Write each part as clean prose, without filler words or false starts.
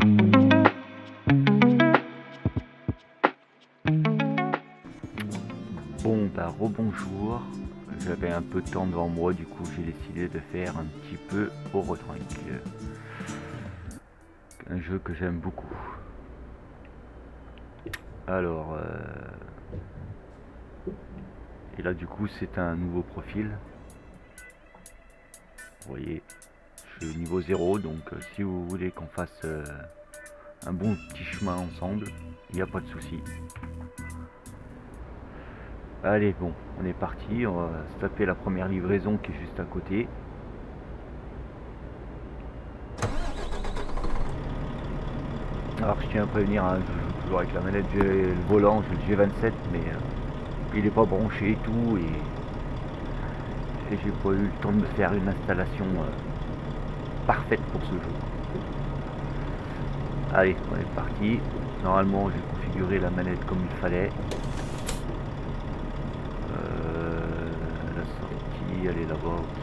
Bon bah rebonjour, j'avais un peu de temps devant moi, du coup j'ai décidé de faire un petit peu Eurotrack, un jeu que j'aime beaucoup. Alors, et là du coup c'est un nouveau profil, vous voyez, je suis niveau 0, donc si vous voulez qu'on fasse un bon petit chemin ensemble, il n'y a pas de souci. Allez, bon, on est parti, on va se taper la première livraison qui est juste à côté. Alors je tiens à prévenir, hein, je joue toujours avec la manette, j'ai le volant, j'ai le G27, mais il n'est pas branché et tout, et j'ai pas eu le temps de me faire une installation parfaite pour ce jeu. Allez, on est parti. Normalement j'ai configuré la manette comme il fallait. La sortie, elle est là-bas, ok.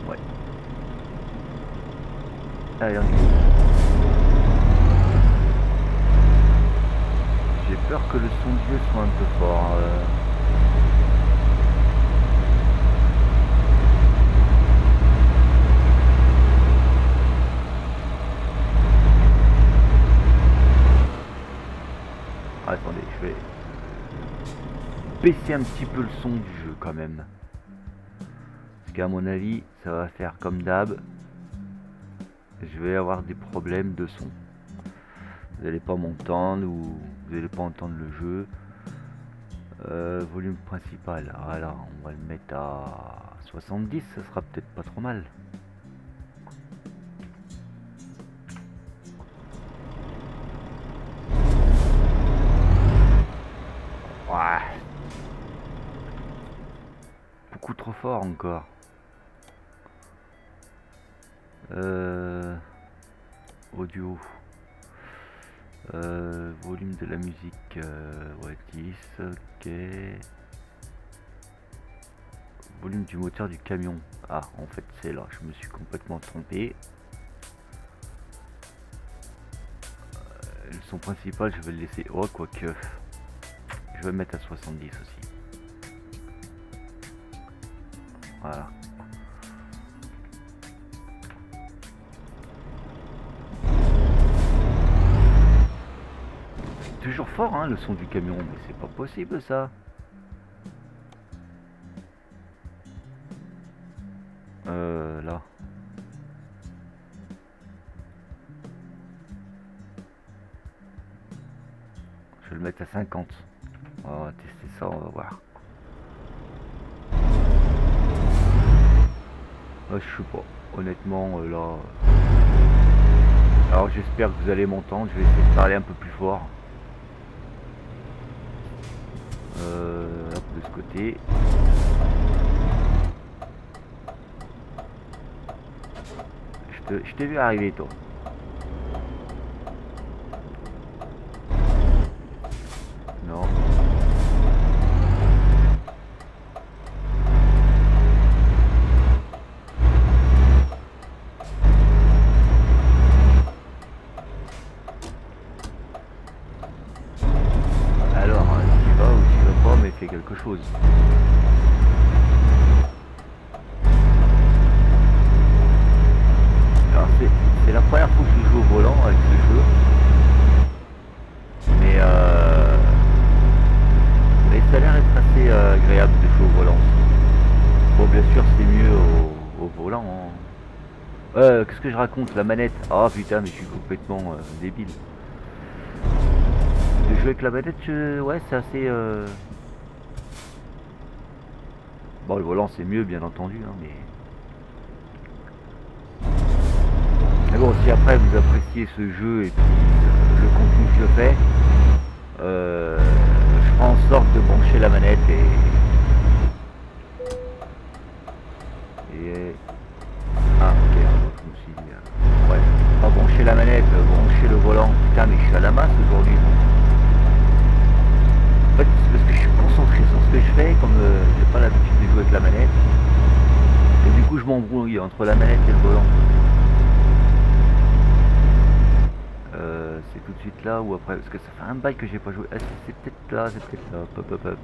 Ouais. Allez, on y va. J'ai peur que le son du jeu soit un peu fort. Attendez, je vais baisser un petit peu le son du jeu quand même. Parce qu'à mon avis, ça va faire comme d'hab. Je vais avoir des problèmes de son. Vous n'allez pas m'entendre ou vous n'allez pas entendre le jeu. Volume principal, voilà, on va le mettre à 70, ça sera peut-être pas trop mal. Ouais. Beaucoup trop fort encore. Audio. Volume de la musique, ouais, 10, ok. Volume du moteur du camion. Ah, en fait, c'est là, je me suis complètement trompé. Le son principal, je vais le laisser. Oh, quoique. Je vais le mettre à 70 aussi. Voilà. C'est toujours fort, hein, le son du camion, mais c'est pas possible ça. Là. Je vais le mettre à 50. On va tester ça, on va voir. Je sais pas, honnêtement, là... Alors j'espère que vous allez m'entendre, je vais essayer de parler un peu plus fort. Hop, de ce côté. Je t'ai vu arriver, toi. Non. Alors, tu vas ou tu vas pas, mais fais quelque chose. Alors, c'est la première fois que je joue au volant avec ce jeu. Mais ça a l'air d'être assez agréable de jouer au volant. Bon, bien sûr, c'est mieux au volant. Hein. Qu'est-ce que je raconte? La manette. Ah putain, mais je suis complètement débile. De jouer avec la manette, ouais, c'est assez... Bon, le volant, c'est mieux, bien entendu, hein, mais... bon, si après vous appréciez ce jeu et puis le contenu que je fais, je ferai en sorte de brancher la manette et ah ok, je me suis dit, ouais, pas brancher la manette, brancher le volant. Putain, mais je suis à la masse aujourd'hui. En fait, c'est parce que je suis concentré sur ce que je fais, comme j'ai pas l'habitude de jouer avec la manette. Et du coup, je m'embrouille entre la manette et le volant. là ou après? Parce que ça fait un bail que j'ai pas joué. Ah, c'est peut-être là, c'est peut-être là. Hop, hop, hop.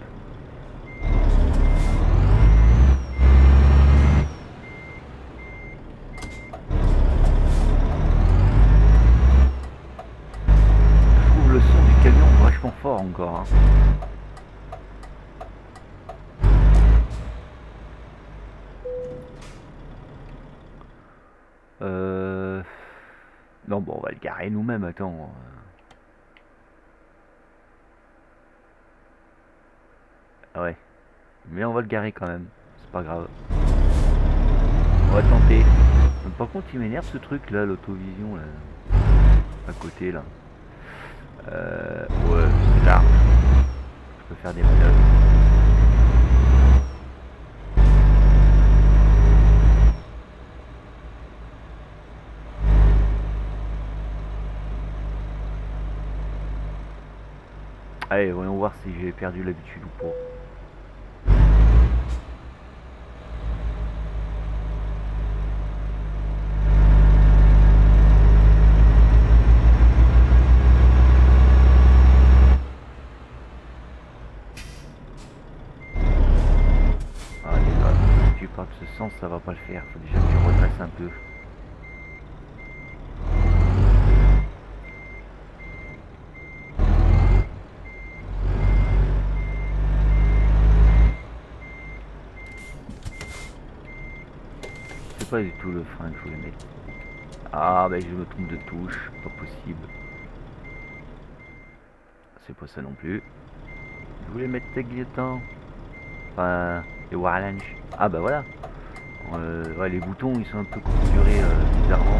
Je trouve le son du camion vachement fort encore. Hein. Non, bon, on va le garer nous-mêmes, attends. Ouais. Mais on va le garer quand même. C'est pas grave. On va tenter. Par contre, il m'énerve ce truc là, l'autovision là. À côté là. Ouais, c'est large. Je peux faire des manœuvres. Allez, voyons voir si j'ai perdu l'habitude ou pas. Ah déjà, si tu pars de ce sens, ça va pas le faire. Faut déjà que tu redresses un peu. C'est pas du tout le frein que je voulais mettre. Ah bah je me trompe de touche, pas possible. C'est pas ça non plus. Je voulais mettre Tagliatelle. Enfin, et Warlange. Ah bah voilà. Ouais, les boutons ils sont un peu configurés bizarrement.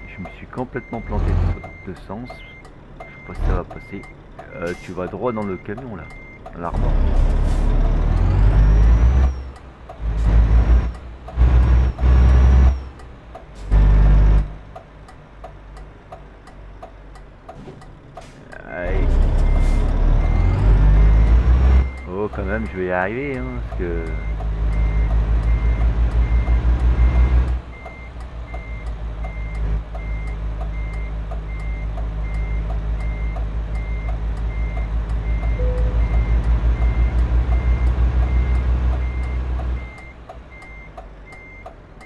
Je me suis complètement planté de sens. Je sais pas si ça va passer. Tu vas droit dans le camion là. Dans la remorque. Allez. Oh quand même je vais y arriver hein, parce que...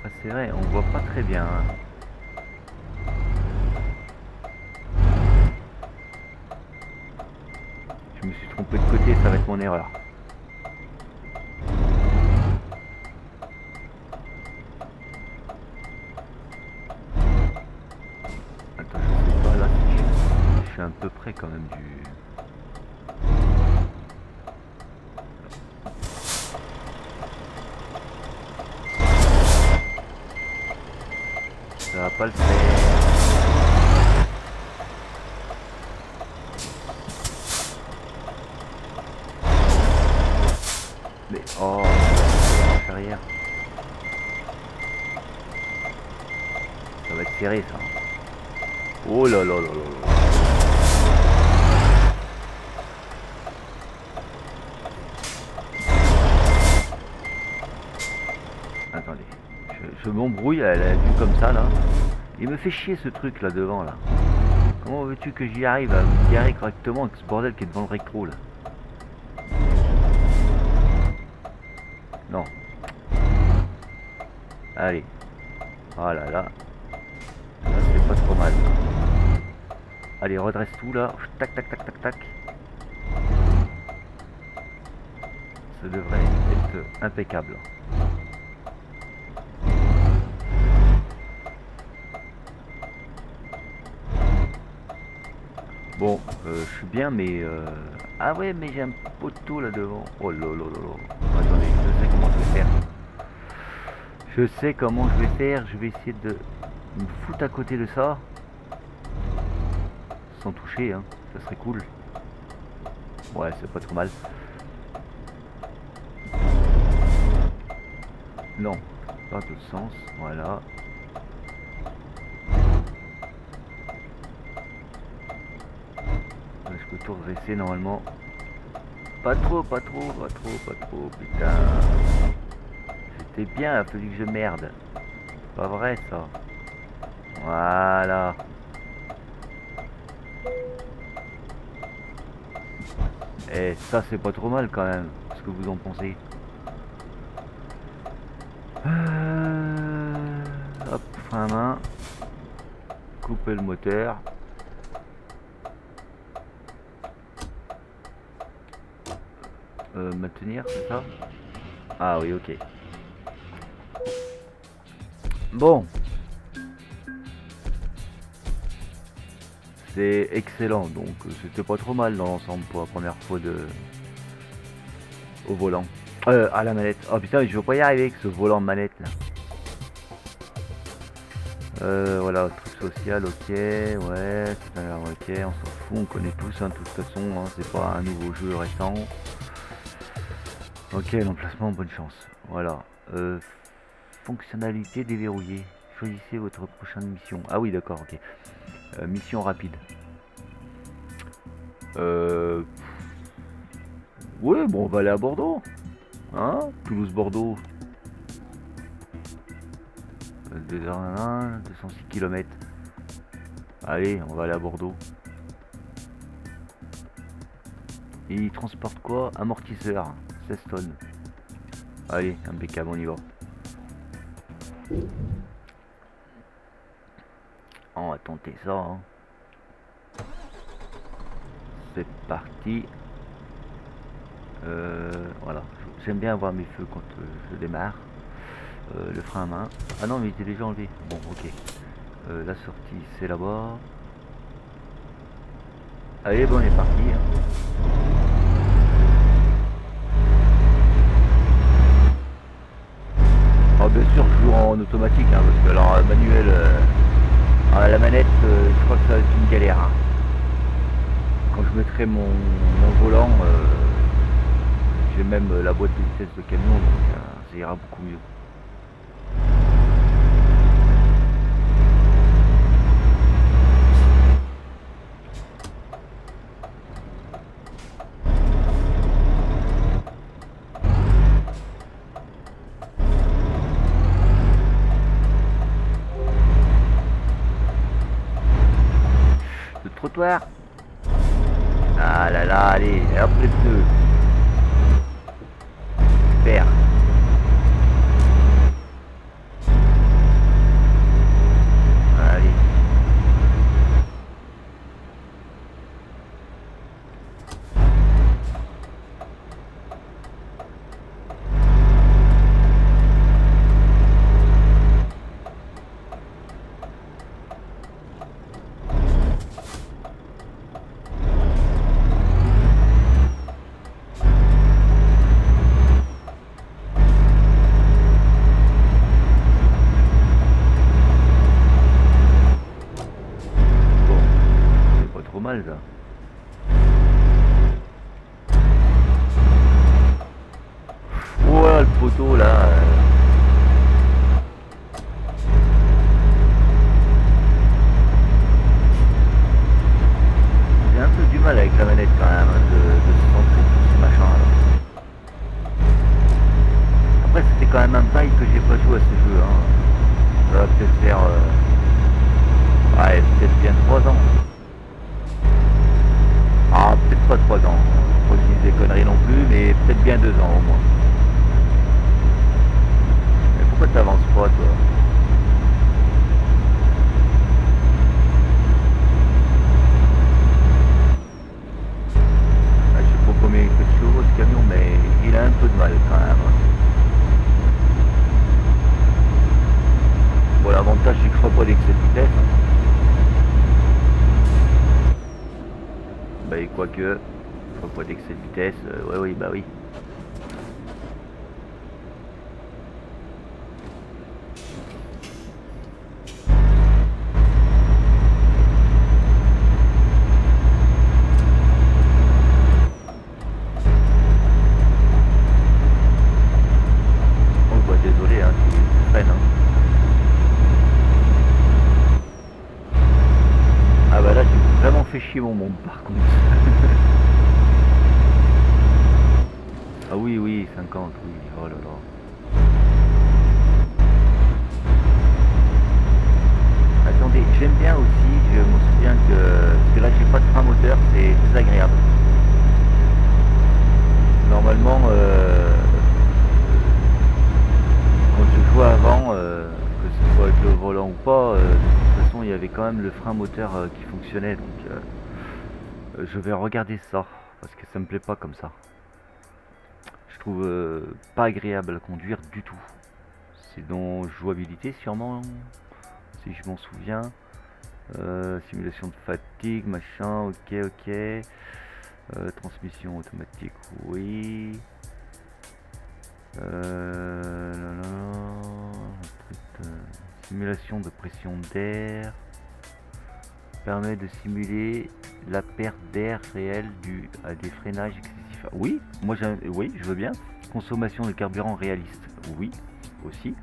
Ah, c'est vrai, on voit pas très bien. Hein. Je me suis trompé de côté, ça va être mon erreur. Attends, je sais pas là si je suis un peu près quand même du... Ça va pas le faire. Mais oh, arrière. Ça va être serré ça. Oh là là là là là. Attendez, je m'embrouille à la vue comme ça là. Il me fait chier ce truc là devant là. Comment veux-tu que j'y arrive à me garer correctement avec ce bordel qui est devant le rétro là? Non. Allez. Oh là là. Là c'est pas trop mal. Allez, redresse tout là. Tac tac tac tac tac. Ça devrait être impeccable. Bon, je suis bien, mais... Ah ouais, mais j'ai un poteau là devant. Oh là là là là. Attendez, je sais comment je vais faire. Je sais comment je vais faire. Je vais essayer de me foutre à côté de ça. Sans toucher, hein. Ça serait cool. Ouais, c'est pas trop mal. Non, pas de sens. Voilà. Je peux tout redresser normalement. Pas trop, pas trop, pas trop, pas trop, putain. J'étais bien, il a fallu que je merde. Pas vrai ça. Voilà. Et ça c'est pas trop mal quand même. Ce que vous en pensez? Hop, frein à main. Couper le moteur. Maintenir, c'est ça? Ah oui, ok. Bon. C'est excellent, donc c'était pas trop mal dans l'ensemble pour la première fois au volant. À la manette. Oh putain, je vais pas y arriver avec ce volant manette là. Voilà, truc social, ok, ouais, ok, on s'en fout, on connaît tous, hein, de toute façon, hein, c'est pas un nouveau jeu récent. Ok, l'emplacement, bonne chance. Voilà. Fonctionnalité déverrouillée. Choisissez votre prochaine mission. Ah oui, d'accord, ok. Mission rapide. Ouais, bon, on va aller à Bordeaux. Hein, Toulouse-Bordeaux. 2h01, 206 km. Allez, on va aller à Bordeaux. Et il transporte quoi? Amortisseur. 16 tonnes. Allez, impeccable, on y va. On va tenter ça. Hein. C'est parti. Voilà. J'aime bien avoir mes feux quand je démarre. Le frein à main. Ah non, mais il était déjà enlevé. Bon, ok. La sortie, c'est là-bas. Allez, bon, on est parti. Hein. Alors, bien sûr, je joue en automatique, hein, parce que alors, manuel, à la manette, je crois que ça va être une galère. Hein. Quand je mettrai mon volant, j'ai même la boîte de vitesse de camion, donc ça ira beaucoup mieux. Le trottoir. Ah là là, allez, hop les pneus. Super. Allez. Mal ça. Oh le poteau là. J'ai un peu du mal avec la manette quand même, hein, de se centrer sur ce machin là. Après c'était quand même un bail que j'ai pas joué à ce jeu. Hein. Ça va peut-être faire ouais, peut-être bien 3 ans. Ah, peut-être pas 3 ans, faut que je dise des conneries non plus, mais peut-être bien 2 ans au moins. Mais pourquoi t'avances pas toi? Ah, je sais pas combien il fait de chevaux ce camion, mais il a un peu de mal quand même. Bon, l'avantage c'est que je ferai pas d'excès de vitesse. Bah, quoique, faut pas d'excès de vitesse, ouais, oui, bah oui. Oh, bah, désolé, hein, tu freines, hein. Ah, bah là, j'ai vraiment fait chier mon monde, par contre. Ah oui, oui, 50, oui, oh là là. j'aime bien aussi, je me souviens parce que là j'ai pas de frein moteur, c'est désagréable. Normalement, quand je jouais avant, que ce soit avec le volant ou pas, de toute façon il y avait quand même le frein moteur qui fonctionnait, donc je vais regarder ça, parce que ça me plaît pas comme ça. Je trouve pas agréable à conduire du tout. C'est dans jouabilité sûrement, si je m'en souviens. Simulation de fatigue, machin, ok. Transmission automatique, oui. Simulation de pression d'air permet de simuler la perte d'air réelle due à des freinages excessifs. Oui, oui, je veux bien. Consommation de carburant réaliste, oui, aussi.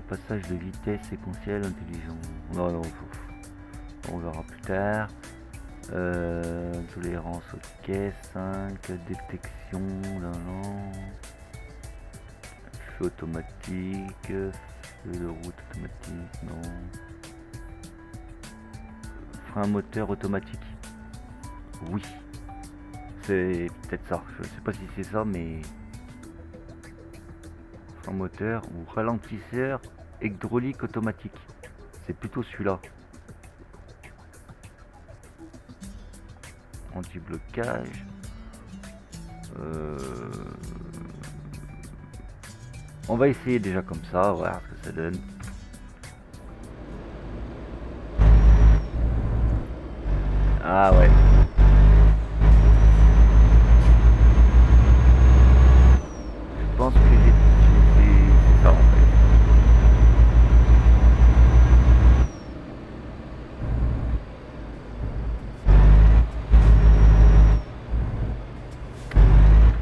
Passage de vitesse séquentiel intelligent. Non, on verra plus tard. Tolérance, ok. 5. Détection, non. Feu automatique. Feu de route automatique, non. Frein moteur automatique. Oui. C'est peut-être ça. Je sais pas si c'est ça, mais... Frein moteur ou ralentisseur hydraulique automatique. C'est plutôt celui-là. Anti-blocage. On va essayer déjà comme ça, voir ce que ça donne. Ah ouais. Je pense que c'est ça en fait.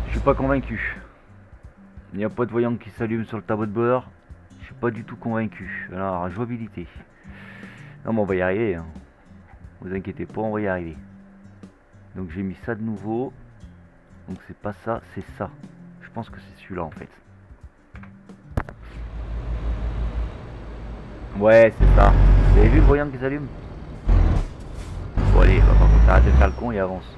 Je suis pas convaincu. Il n'y a pas de voyant qui s'allume sur le tableau de bord. Je suis pas du tout convaincu. Alors, jouabilité. Non mais on va y arriver. Hein. Vous inquiétez pas, on va y arriver. Donc j'ai mis ça de nouveau. Donc c'est pas ça, c'est ça. Je pense que c'est celui-là en fait. Ouais, c'est ça. Vous avez vu le voyant qui s'allume? Bon allez, va pas arrêter de faire le con et avance.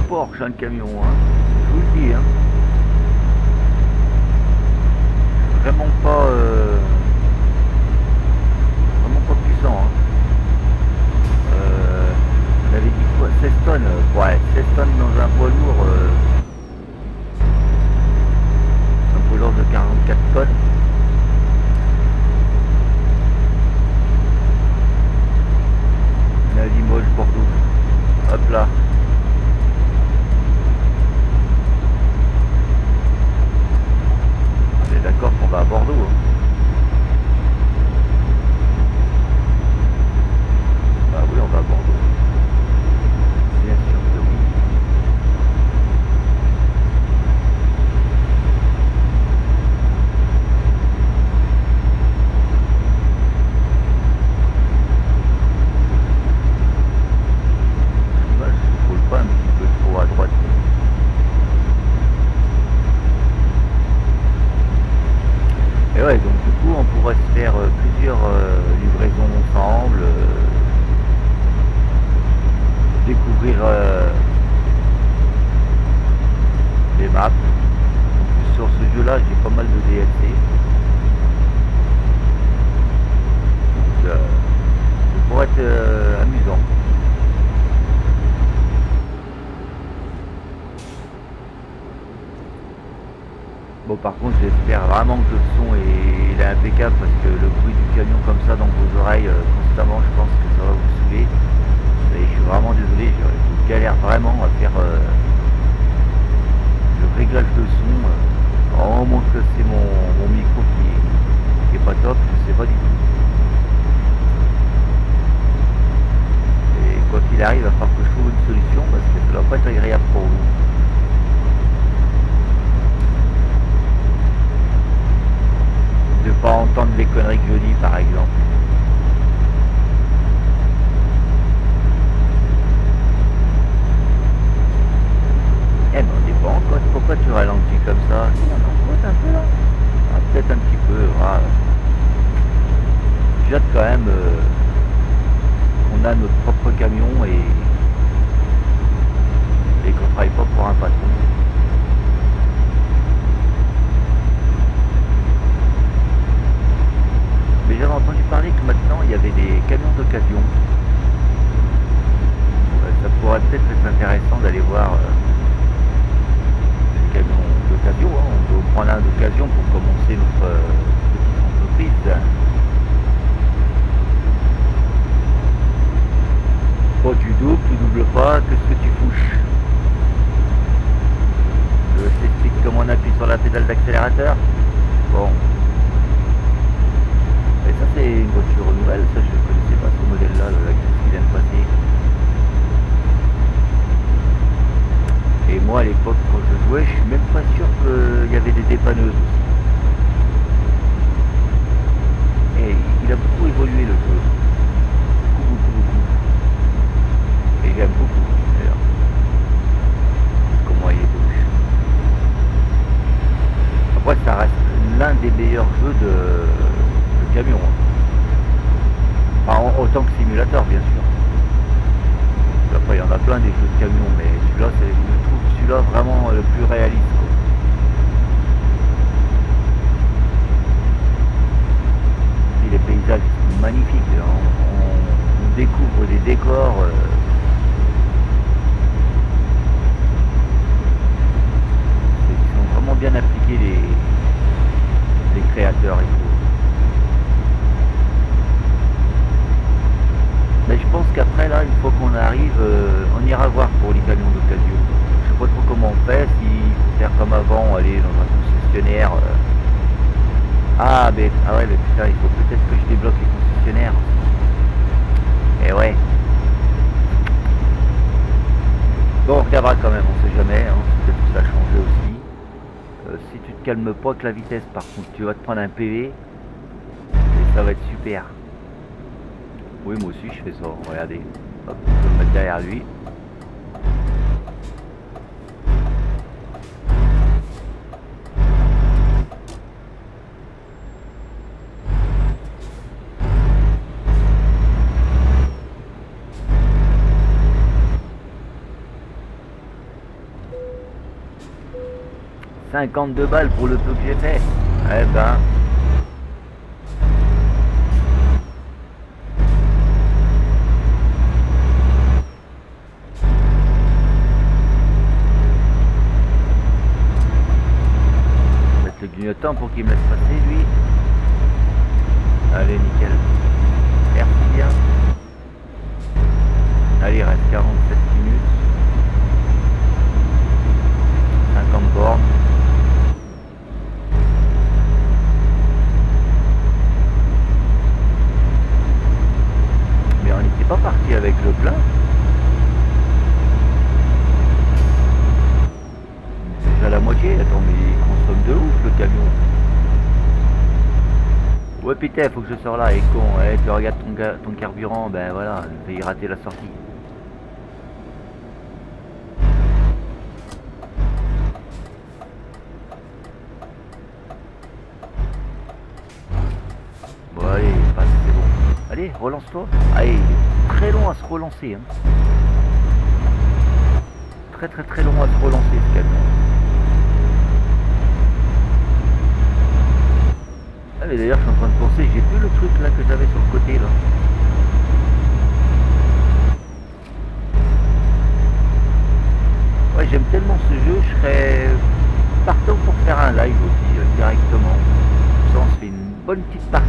Porsche un camion, hein. Je vous le dis, hein. Vraiment pas puissant, hein. On avait dit quoi, 16 tonnes, ouais, 16 tonnes dans un poids lourd, un poids lourd de 44 tonnes. On a Limoges, Bordeaux, hop là. D'accord qu'on va à Bordeaux. Hein. Bah oui, on va à Bordeaux. Bien sûr que oui. Bah, je roule pas un petit peu trop à droite. Et ouais, donc du coup on pourrait se faire plusieurs livraisons ensemble, découvrir les maps. En plus sur ce jeu là j'ai pas mal de DLC. Donc ça pourrait être amusant. Bon par contre j'espère vraiment que le son est impeccable parce que le bruit du camion comme ça dans vos oreilles constamment je pense que ça va vous saouler. Et je suis vraiment désolé, je galère vraiment à faire le réglage de son. Au moins que c'est mon micro qui est pas top, je sais pas du tout. Et quoi qu'il arrive, il va falloir que je trouve une solution parce que ça doit pas être agréable pour vous. De pas entendre les conneries que je dis par exemple. Eh ben on dépend, pourquoi tu ralentis comme ça? Si, on en compte un peu là. Ah, peut-être un petit peu. Ah. J'ai hâte quand même qu'on a notre propre camion et qu'on travaille pas pour un patron. Mais j'avais entendu parler que maintenant il y avait des camions d'occasion. Ça pourrait peut-être être intéressant d'aller voir des camions d'occasion. Hein. On peut prendre un d'occasion pour commencer notre petite entreprise. Bon, tu doubles pas, qu'est-ce que tu fouches? Je t'explique comment on appuie sur la pédale d'accélérateur. Bon. Et ça c'est une voiture nouvelle, ça je ne connaissais pas ce modèle-là, qui vient de passer. Et moi à l'époque quand je jouais, je suis même pas sûr qu'il y avait des dépanneuses aussi. Et il a beaucoup évolué le jeu. Beaucoup. Et j'aime beaucoup d'ailleurs. Comment il évolue. Après ça reste l'un des meilleurs jeux de camion. Enfin, autant que simulateur bien sûr. Après il y en a plein des jeux de camion, mais celui-là je trouve celui-là vraiment le plus réaliste quoi. Et les paysages sont magnifiques, on découvre des décors qui sont vraiment bien appliqués les créateurs et tout. Mais je pense qu'après là, une fois qu'on arrive, on ira voir pour les camions d'occasion. Je sais pas trop comment on fait, s'il faut faire comme avant, aller dans un concessionnaire. Ah ouais mais putain, il faut peut-être que je débloque les concessionnaires. Et ouais. Bon, on regardera quand même, on sait jamais, hein. Peut-être que ça a changé aussi. Si tu te calmes pas avec la vitesse, par contre, tu vas te prendre un PV. Et ça va être super. Oui, moi aussi je fais ça, regardez. Hop, je vais me mettre derrière lui. « 52 balles pour le peu que j'ai fait. » Eh ben... le clignotant pour qu'il me laisse passer lui. Allez nickel. Merci bien. Allez, il reste 47 minutes. 50 bornes. Mais on n'était pas parti avec le plein. À la moitié, attends, mais il consomme de ouf le camion. Ouais putain, faut que je sors là, et con, ouais, tu regardes ton carburant, ben voilà, il a raté la sortie. Bon allez, passe, c'est bon. Allez, relance-toi. Allez, il est très long à se relancer. Hein. Très long à se relancer ce camion. Ah mais d'ailleurs je suis en train de penser, j'ai plus le truc là que j'avais sur le côté là. Ouais, j'aime tellement ce jeu, je serais partant pour faire un live aussi directement. Ça on se fait une bonne petite partie.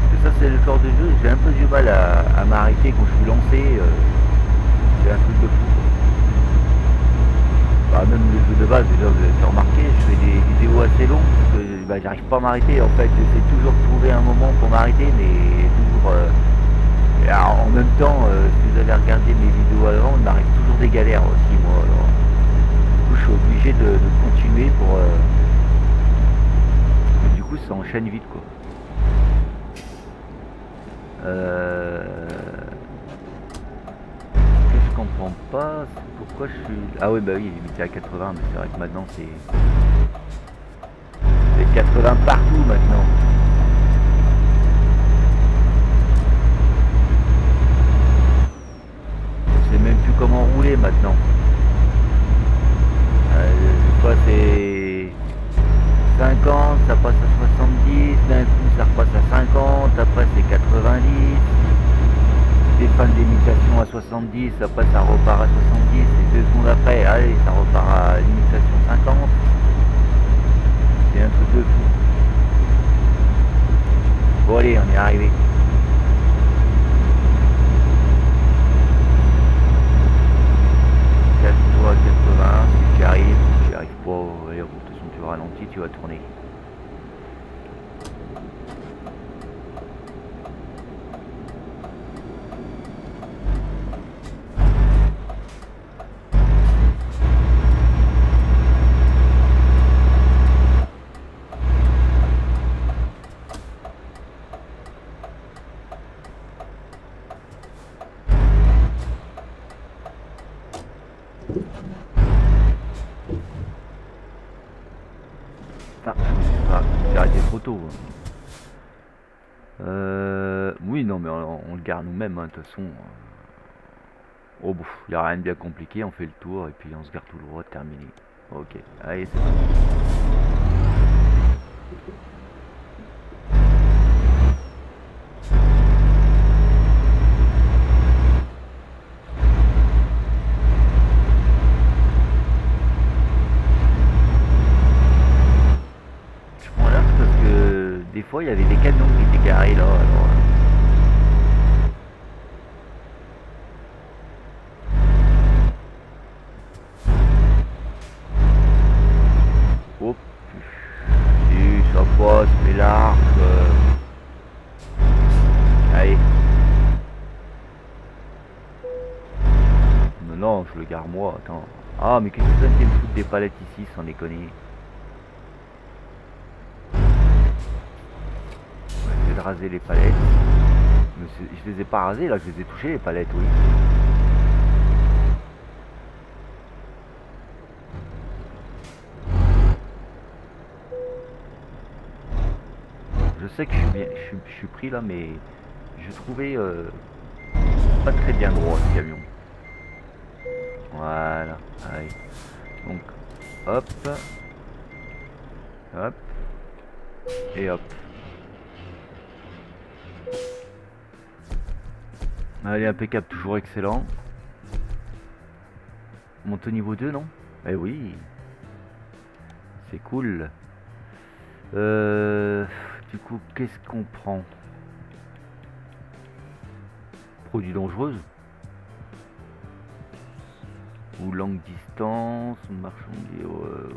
Parce que ça c'est le genre de jeu, j'ai un peu du mal à m'arrêter quand je suis lancé. C'est un truc de fou. Bah, même les jeux de base, déjà vous avez remarqué, je fais des vidéos assez longues parce que bah, j'arrive pas à m'arrêter. En fait, j'essaie toujours de trouver un moment pour m'arrêter, mais toujours. Et alors, en même temps, si vous avez regardé mes vidéos avant, il m'arrive toujours des galères aussi, moi. Alors, du coup, je suis obligé de continuer pour. Mais du coup, ça enchaîne vite, quoi. Ce que je comprends pas, c'est pourquoi je suis. Ah oui, bah oui, il était à 80, mais c'est vrai que maintenant c'est 80 partout maintenant. Je sais même plus comment rouler maintenant. Des fois c'est 50, ça passe à 70, d'un coup ça repasse à 50, après c'est 90. Des fins d'imitation à 70, après ça repart à 70, et 2 secondes après, allez, ça repart à limitation 50. C'est un truc de fou. Bon allez, on est arrivé. Casse-toi à 80, si tu arrives pas, allez, de toute façon tu ralentis, tu vas tourner. Ah, j'ai arrêté trop tôt. Oui, non, mais on le garde nous-mêmes, hein, de toute façon. Oh, bon, il n'y a rien de bien compliqué, on fait le tour et puis on se garde tout droit, terminé. Ok, allez, c'est parti. Je prends l'axe parce que des fois il y avait des camions qui étaient garés là, alors. Hop, si ça passe, mais l'arc. Allez. Non, non, je le garde moi, attends. Ah, mais qu'est-ce que ça me foutre des palettes ici, sans déconner. On va essayer de raser les palettes. Mais je les ai pas rasées là, je les ai touchées les palettes, oui. Je sais que je suis bien, je suis pris là, mais je trouvais pas très bien droit ce camion. Voilà, allez. Donc, hop, hop, et hop. Allez, impeccable, toujours excellent. On monte au niveau 2, non? Eh oui, c'est cool. Du coup, qu'est-ce qu'on prend? Produits dangereuses? Ou longue distance, marchandier.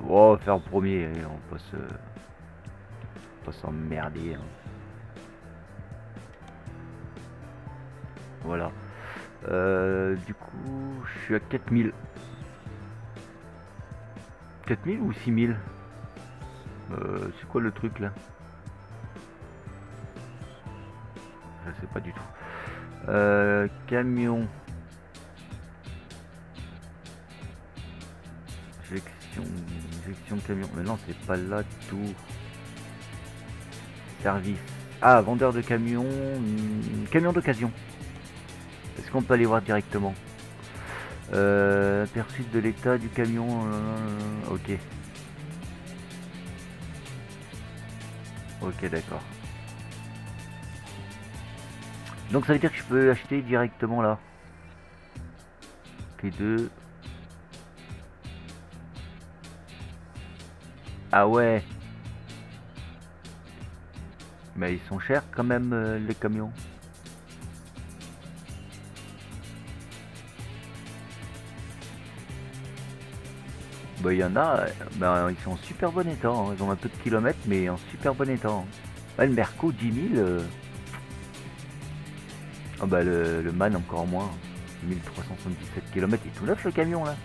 On va faire le premier, allez, on va pas s'emmerder. Hein. Voilà. Du coup, je suis à 4000. 4000 ou 6000? C'est quoi le truc là? Je sais pas du tout. Camion. Gestion de camion. Mais non, c'est pas là du tout. Service. Ah, vendeur de camion. Camion d'occasion. Est-ce qu'on peut aller voir directement? Aperçu de l'état du camion. Ok. Ok, d'accord. Donc ça veut dire que je peux acheter directement là. T2. Ah ouais. Mais ils sont chers quand même, les camions. Bah il y en a, ben, ils sont en super bon état, hein. Ils ont un peu de kilomètres mais en super bon état, hein. Ouais, le Merco 10 000, ah bah le Man encore moins, 1377 km, il est tout neuf le camion là.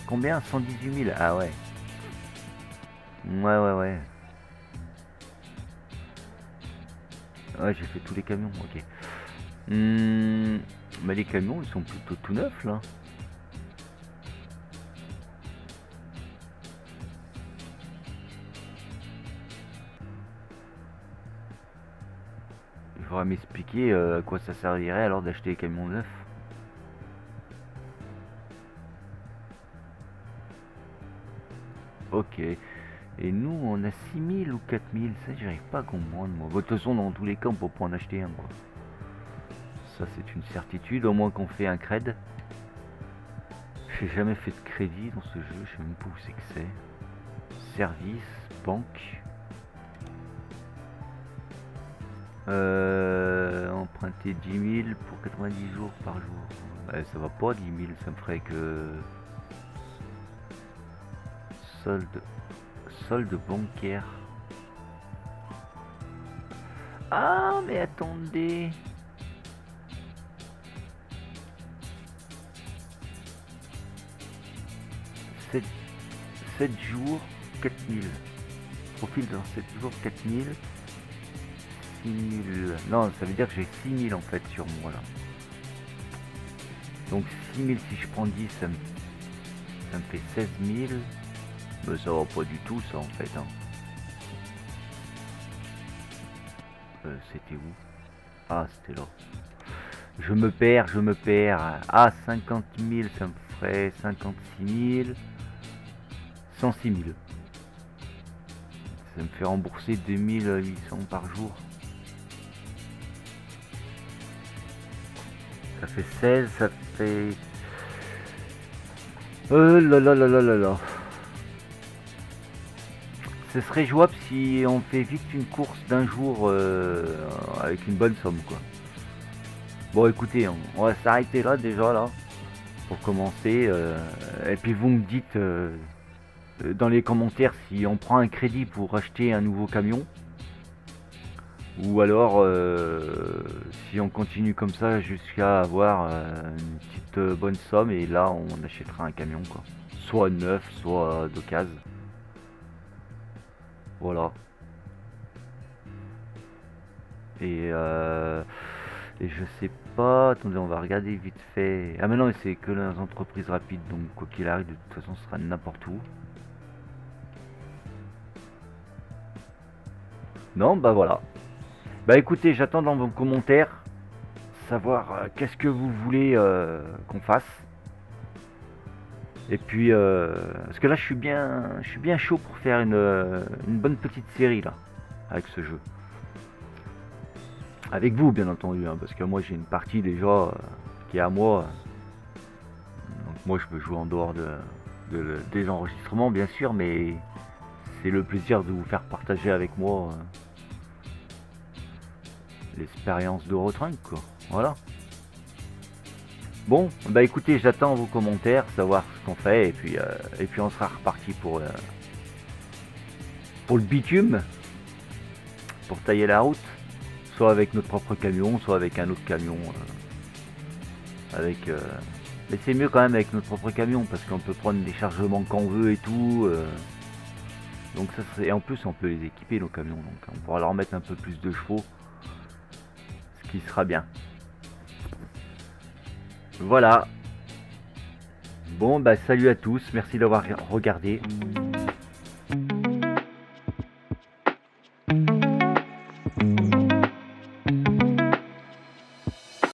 Combien? 118 000, ah ouais. Ouais. Ouais, j'ai fait tous les camions, ok. Mais les camions ils sont plutôt tout neufs là. Il faudra m'expliquer à quoi ça servirait alors d'acheter des camions neufs. Ok. Et nous, on a 6 000 ou 4 000. Ça, j'arrive pas à comprendre, moi. De toute façon, dans tous les cas, on peut pas en acheter un, quoi. Ça, c'est une certitude, au moins qu'on fait un cred. J'ai jamais fait de crédit dans ce jeu. Je sais même pas où c'est que c'est. Service, banque. Emprunter 10 000 pour 90 jours par jour. Ouais, ça va pas, 10 000. Ça me ferait que... Solde bancaire. Ah, mais attendez. 7 jours, 4000. Profil dans 7 jours, 4000. 6000. Non, ça veut dire que j'ai 6000 en fait sur moi là. Donc 6000 si je prends 10, ça me fait 16 000. Mais ça va pas du tout ça en fait, hein. C'était où? Ah, c'était là. Je me perds. Ah, 50 000, ça me ferait 56 000. 106 000. Ça me fait rembourser 2800 par jour. Ça fait 16, ça fait... là. Ce serait jouable si on fait vite une course d'un jour avec une bonne somme, quoi. Bon, écoutez, on va s'arrêter là déjà, là, pour commencer. Et puis vous me dites dans les commentaires si on prend un crédit pour acheter un nouveau camion. Ou alors si on continue comme ça jusqu'à avoir une petite bonne somme et là on achètera un camion, quoi. Soit neuf, soit d'occasion. Voilà. Et je sais pas, attendez, on va regarder vite fait. Ah mais non, c'est que les entreprises rapides, donc quoi qu'il arrive, de toute façon ce sera n'importe où. Non, bah voilà. Bah écoutez, j'attends dans vos commentaires savoir qu'est-ce que vous voulez qu'on fasse. Et puis parce que là je suis bien chaud pour faire une bonne petite série là avec ce jeu. Avec vous bien entendu, hein, parce que moi j'ai une partie déjà qui est à moi. Donc moi je peux jouer en dehors des enregistrements bien sûr, mais c'est le plaisir de vous faire partager avec moi l'expérience de Rotrunk, quoi. Voilà. Bon, bah écoutez, j'attends vos commentaires, savoir ce qu'on fait, et puis on sera reparti pour le bitume, pour tailler la route, soit avec notre propre camion, soit avec un autre camion, mais c'est mieux quand même avec notre propre camion, parce qu'on peut prendre des chargements qu'on veut et tout, donc ça serait, et en plus on peut les équiper nos camions, donc on pourra leur mettre un peu plus de chevaux, ce qui sera bien. Voilà. Bon, bah salut à tous, merci d'avoir regardé.